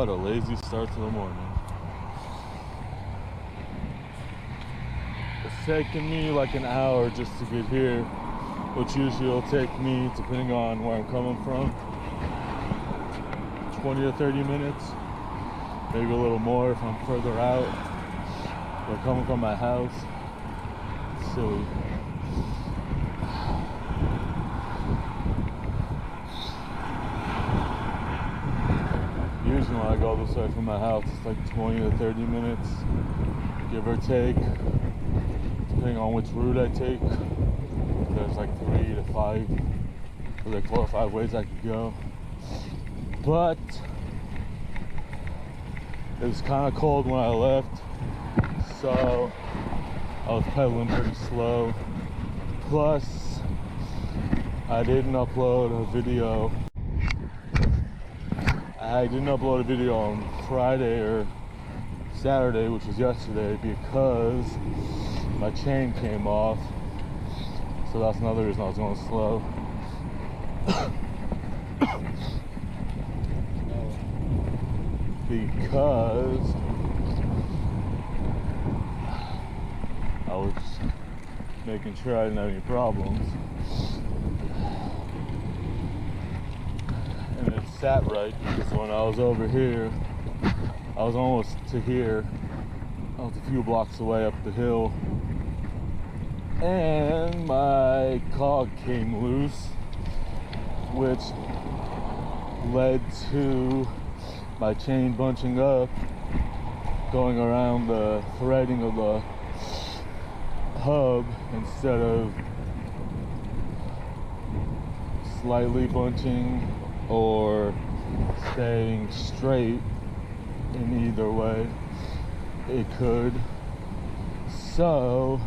What a lazy start to the morning. It's taken me like an hour just to get here, which usually will take me, depending on where I'm coming from, 20 or 30 minutes, maybe a little more if I'm further out. But coming from my house, it's silly. Usually when I go this way from my house, it's like 20 to 30 minutes, give or take, depending on which route I take. There's like 3 to 5, or like 4 or 5 ways I could go. But it was kind of cold when I left, so I was pedaling pretty slow. Plus, I didn't upload a video. I didn't upload a video on Friday or Saturday, which was yesterday, because my chain came off. So that's another reason I was going slow. Because I was making sure I didn't have any problems. And it sat right, because when I was over here, I was almost to here. I was a few blocks away up the hill, and my cog came loose, which led to my chain bunching up, going around the threading of the hub instead of slightly bunching or staying straight. In either way it could. So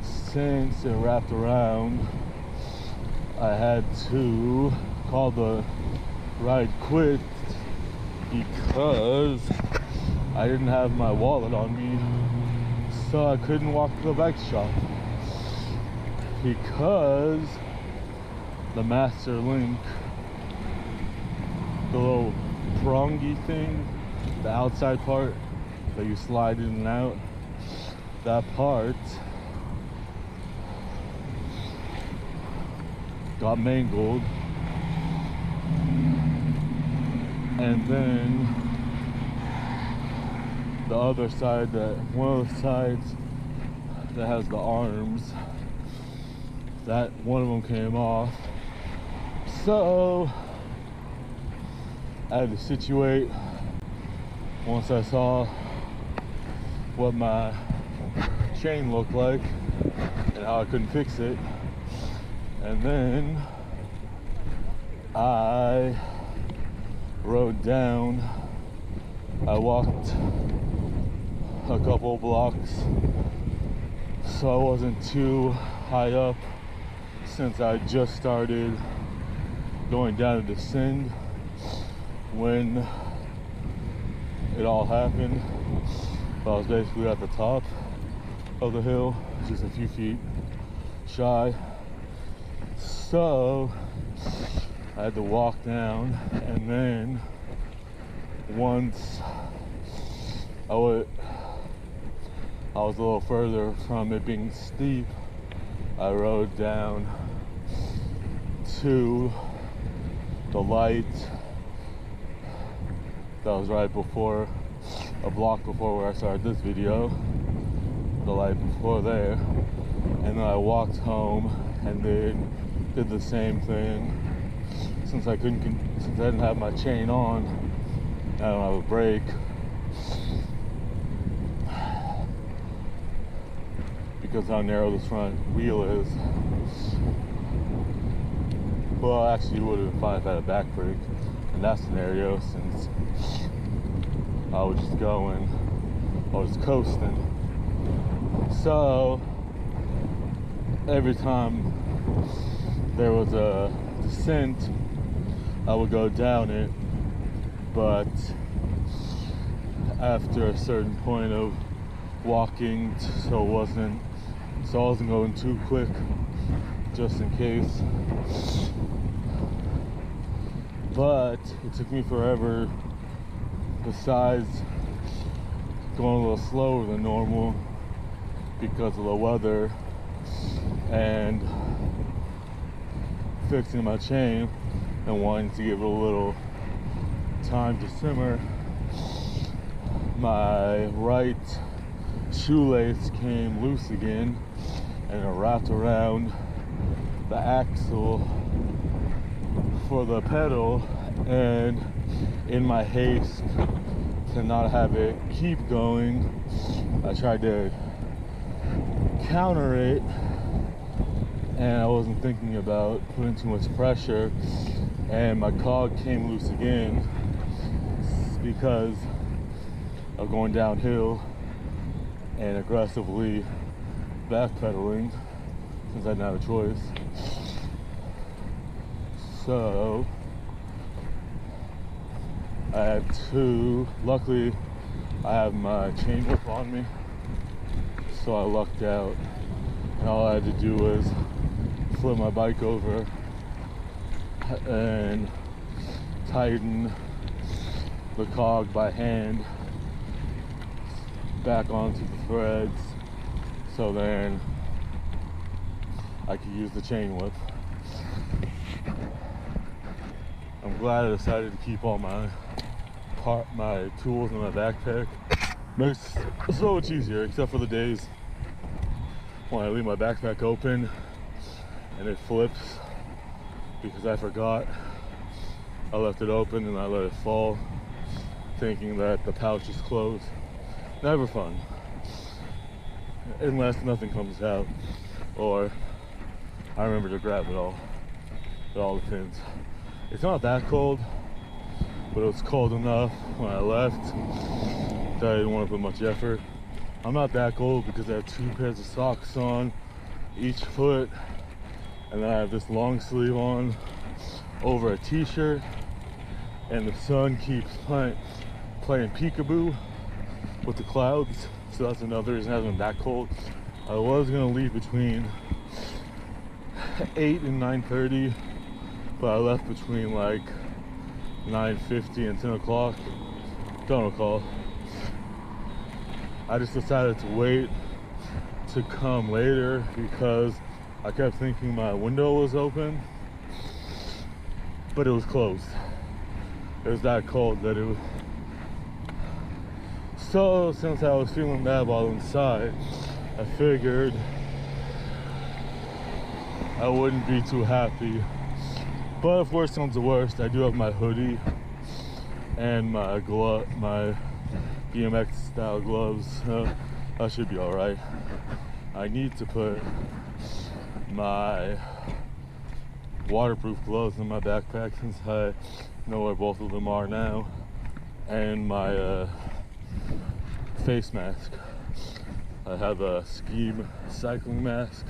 since it wrapped around, I had to call the ride quit because I didn't have my wallet on me, so I couldn't walk to the bike shop, because the master link, the little prongy thing, the outside part that you slide in and out, that part got mangled. And then the other side, one of the sides that has the arms, that one of them came off. So I had to situate once I saw what my chain looked like and how I couldn't fix it. And then I rode down. I walked a couple blocks, so I wasn't too high up, since I just started going down a descent when it all happened. But I was basically at the top of the hill, just a few feet shy. So I had to walk down, and then once I was a little further from it being steep, I rode down to the light that was right before, a block before where I started this video, the light before there, and then I walked home and then did the same thing. Since I didn't have my chain on, I don't have a brake, because how narrow this front wheel is. Well, actually it would have been fine if I had a back brake in that scenario, since I was just coasting. So every time there was a descent, I would go down it, but after a certain point of walking, so I wasn't going too quick, just in case. But it took me forever besides going a little slower than normal because of the weather and fixing my chain and wanting to give it a little time to simmer, my right shoelace came loose again and it wrapped around the axle for the pedal, and in my haste to not have it keep going, I tried to counter it, and I wasn't thinking about putting too much pressure, and my cog came loose again because of going downhill and aggressively backpedaling since I didn't have a choice. So I had luckily I have my chain whip on me, so I lucked out, and all I had to do was flip my bike over and tighten the cog by hand back onto the threads, so then I could use the chain whip. I'm glad I decided to keep all my tools in my backpack. Makes it so much easier, except for the days when I leave my backpack open and it flips because I forgot I left it open and I let it fall, thinking that the pouch is closed. Never fun, unless nothing comes out or I remember to grab it all with all the pins. It's not that cold, but it was cold enough when I left that I didn't want to put much effort. I'm not that cold because I have 2 pairs of socks on each foot, and then I have this long sleeve on over a t-shirt, and the sun keeps playing peekaboo with the clouds, so that's another reason it hasn't been that cold. I was gonna leave between 8 and 9:30, but I left between like 9:50 and 10 o'clock. Don't recall. I just decided to wait to come later because I kept thinking my window was open, but it was closed. It was that cold that it was. So since I was feeling bad while inside, I figured I wouldn't be too happy. But if worst comes to worst, I do have my hoodie and my BMX style gloves. That should be all right. I need to put my waterproof gloves in my backpack since I know where both of them are now, and my face mask. I have a ski cycling mask,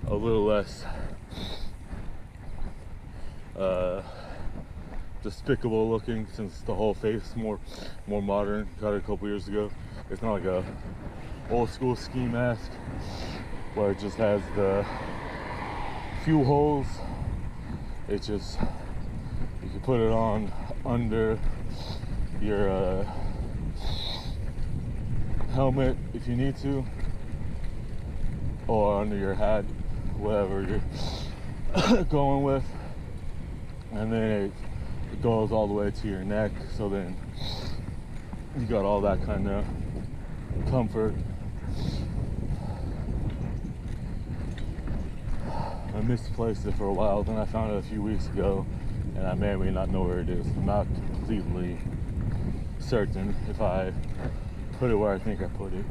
a little less despicable looking since the whole face is more modern. Got it a couple years ago. It's not like a old school ski mask where it just has the few holes. It just, you can put it on under your helmet if you need to, or under your hat, whatever you're going with, and then it goes all the way to your neck, so then you got all that kind of comfort. I misplaced it for a while, then I found it a few weeks ago, and I may or may not know where it is. I'm not completely certain if I put it where I think I put it.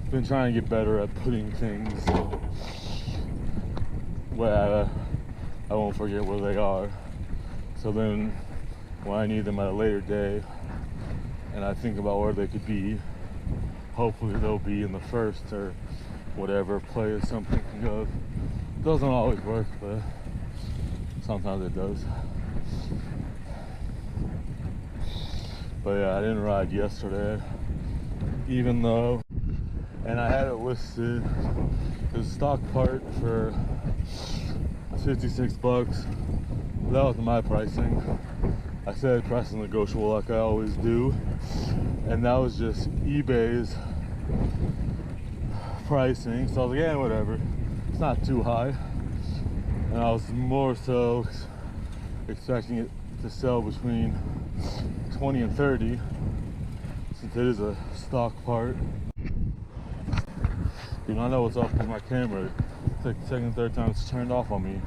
Been trying to get better at putting things where I won't forget where they are. So then when I need them at a later day and I think about where they could be, hopefully they'll be in the first or whatever place I'm thinking of. Doesn't always work, but sometimes it does. But yeah, I didn't ride yesterday, even though, and I had it listed as stock part for 56 bucks. That was my pricing. I said price is negotiable like I always do, and that was just eBay's pricing. So I was like, yeah, whatever, it's not too high. And I was more so expecting it to sell between 20 and 30, since it is a stock part. Do not know what's up with my camera. It's like the second, third time it's turned off on me.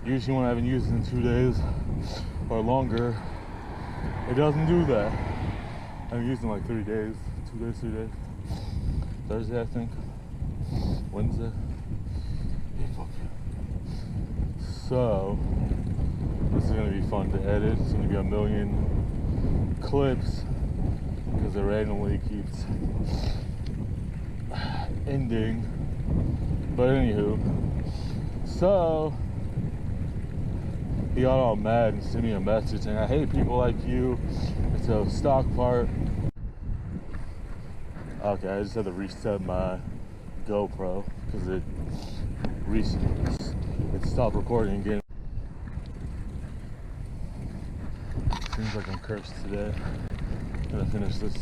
Usually when I haven't used it in 2 days or longer, it doesn't do that. I've used it in like 3 days, 2 days, 3 days. Thursday, I think. Wednesday. Yeah, fuck. So, this is gonna be fun to edit. It's gonna be a million clips because it randomly keeps ending. But anywho, so he got all mad and sent me a message saying, I hate people like you. It's a stock part. Okay, I just had to reset my GoPro because it stopped recording again. Seems like I'm cursed today. I'm gonna finish this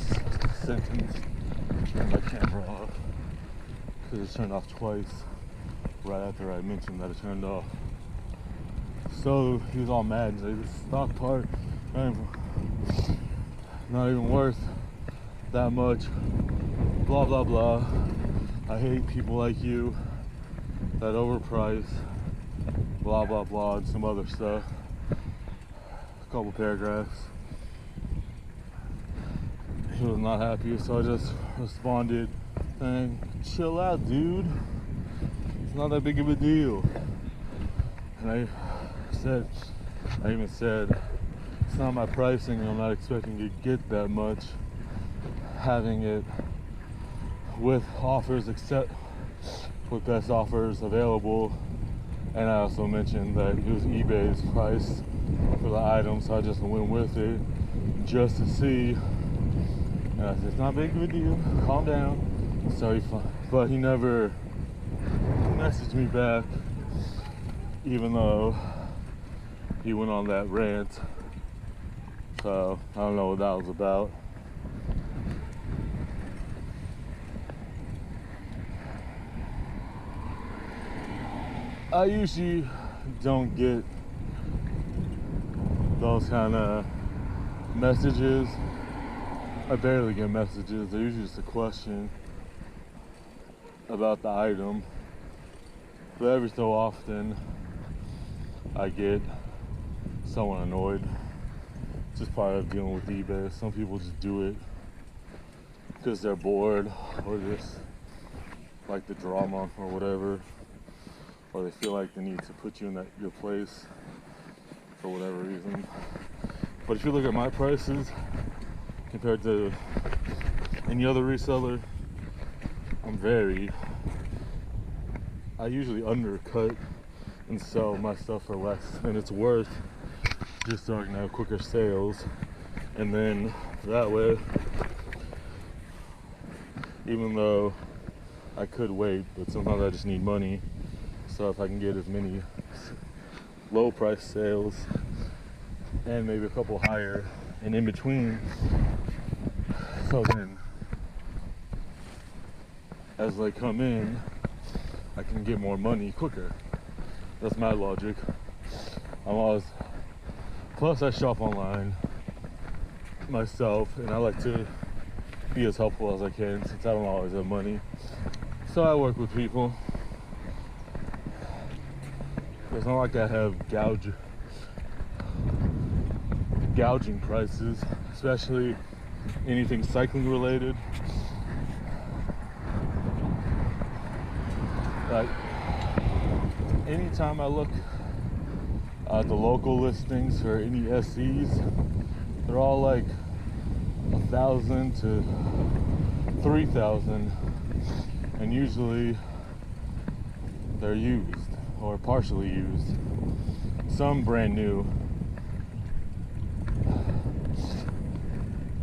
sentence, turn my camera off because it turned off twice right after I mentioned that it turned off. So he was all mad and said, this stock part not even worth that much, blah blah blah. I hate people like you that overprice, blah blah blah, and some other stuff. A couple paragraphs. He was not happy, so I just responded saying, chill out, dude, it's not that big of a deal. And I even said, it's not my pricing, I'm not expecting to get that much, having it with offers, except with best offers available. And I also mentioned that it was eBay's price for the item, so I just went with it just to see. And I said, it's not big of a deal, calm down. So but he never messaged me back, even though he went on that rant. So I don't know what that was about. I usually don't get those kind of messages. I barely get messages. They're usually just a question about the item. But every so often I get someone annoyed. It's just part of dealing with eBay. Some people just do it because they're bored or just like the drama or whatever, or they feel like they need to put you in your place for whatever reason. But if you look at my prices compared to any other reseller, I usually undercut and sell my stuff for less than it's worth, just so I can have quicker sales. And then that way, even though I could wait, but sometimes I just need money. So if I can get as many low price sales and maybe a couple higher and in between, so then as they come in, I can get more money quicker. That's my logic. Plus I shop online myself, and I like to be as helpful as I can since I don't always have money. So I work with people. It's not like I have gouging prices, especially anything cycling related. Like anytime I look at the local listings for any SEs, they're all like 1,000 to 3,000, and usually they're used or partially used, some brand new.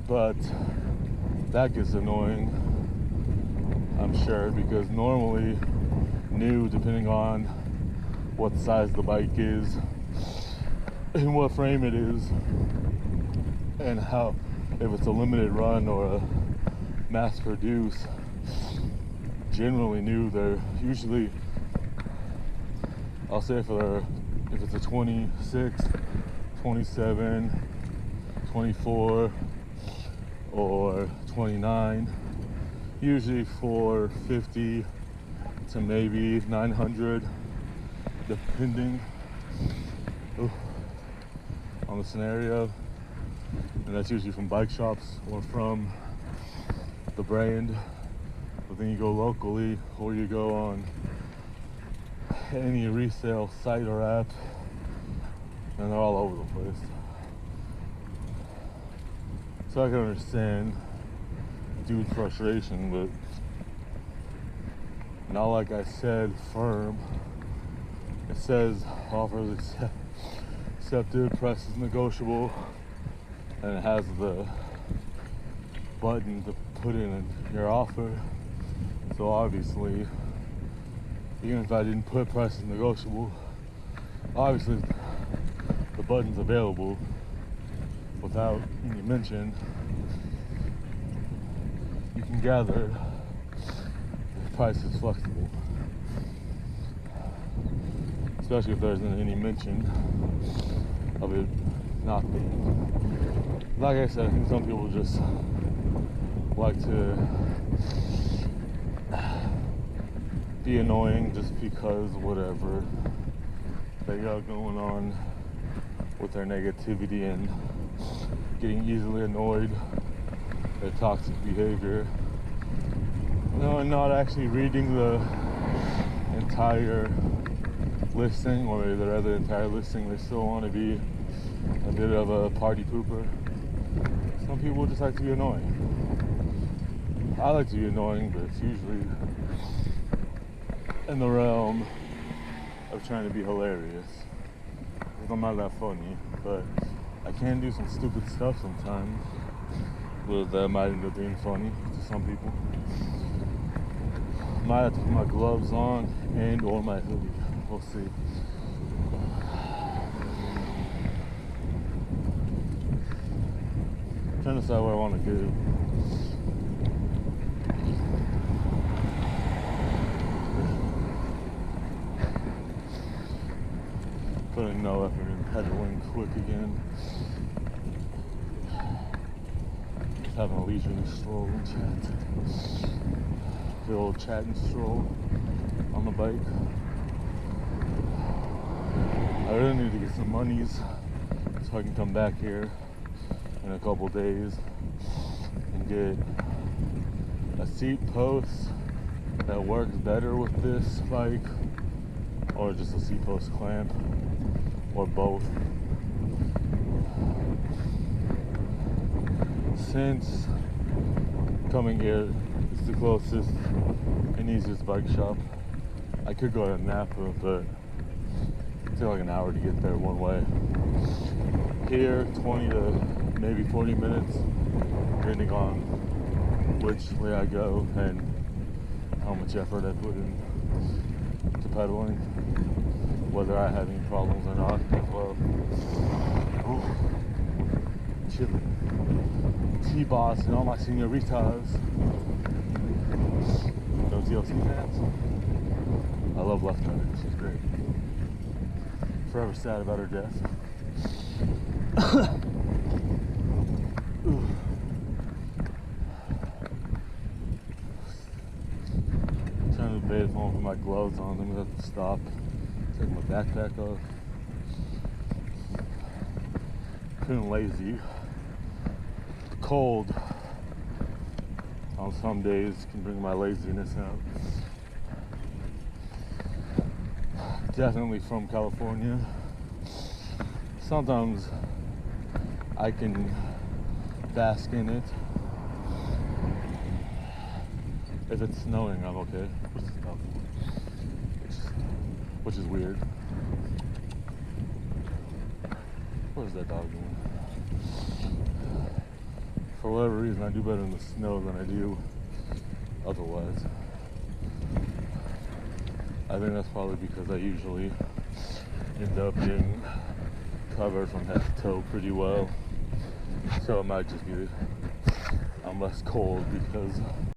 But that gets annoying, I'm sure, because normally new, depending on what size the bike is and what frame it is, and how, if it's a limited run or a mass produce, generally new, they're usually, I'll say if it's a 26, 27, 24, or 29, usually 450 to maybe 900, depending on the scenario. And that's usually from bike shops or from the brand. But then you go locally, or you go on any resale site or app, and they're all over the place. So I can understand dude's frustration, but not like I said, firm. It says offers accepted, price is negotiable, and it has the button to put in your offer. So obviously, even if I didn't put price is negotiable, obviously the button's available without any mention. You can gather the price is flexible, especially if there isn't any mention of it not being. Like I said, I think some people just like to be annoying just because whatever they got going on with their negativity and getting easily annoyed, their toxic behavior, and not actually reading the entire listing, or maybe they read the entire listing, they still want to be a bit of a party pooper. Some people just like to be annoying. I like to be annoying, but it's usually in the realm of trying to be hilarious. Because I'm not that funny, but I can do some stupid stuff sometimes that might end up being funny to some people. Might have to put my gloves on and or my hoodie. We'll see. Trying to decide what I want to do. Putting no effort in pedaling quick again. Just having a leisurely stroll and chat. The old chat and stroll on the bike. I really need to get some monies so I can come back here in a couple days and get a seat post that works better with this bike, or just a seat post clamp, or both. Since coming here, it's the closest and easiest bike shop. I could go to Napa, but it takes like an hour to get there one way. Here, 20 to maybe 40 minutes, depending on which way I go and how much effort I put in to pedaling, whether I have any problems or not as well. Ooh, chilling. T-Boss and all my senoritas. No TLC fans? I love Left Eye. She's great. Forever sad about her death. Trying to debate if I want to put my gloves on. Then we have to stop. Take my backpack off. Feeling lazy. The cold on some days can bring my laziness out. Definitely from California. Sometimes I can bask in it. If it's snowing, I'm okay. Which is weird. What is that dog doing? For whatever reason, I do better in the snow than I do otherwise. I think that's probably because I usually end up being covered from head to toe pretty well. So it might just be I'm less cold because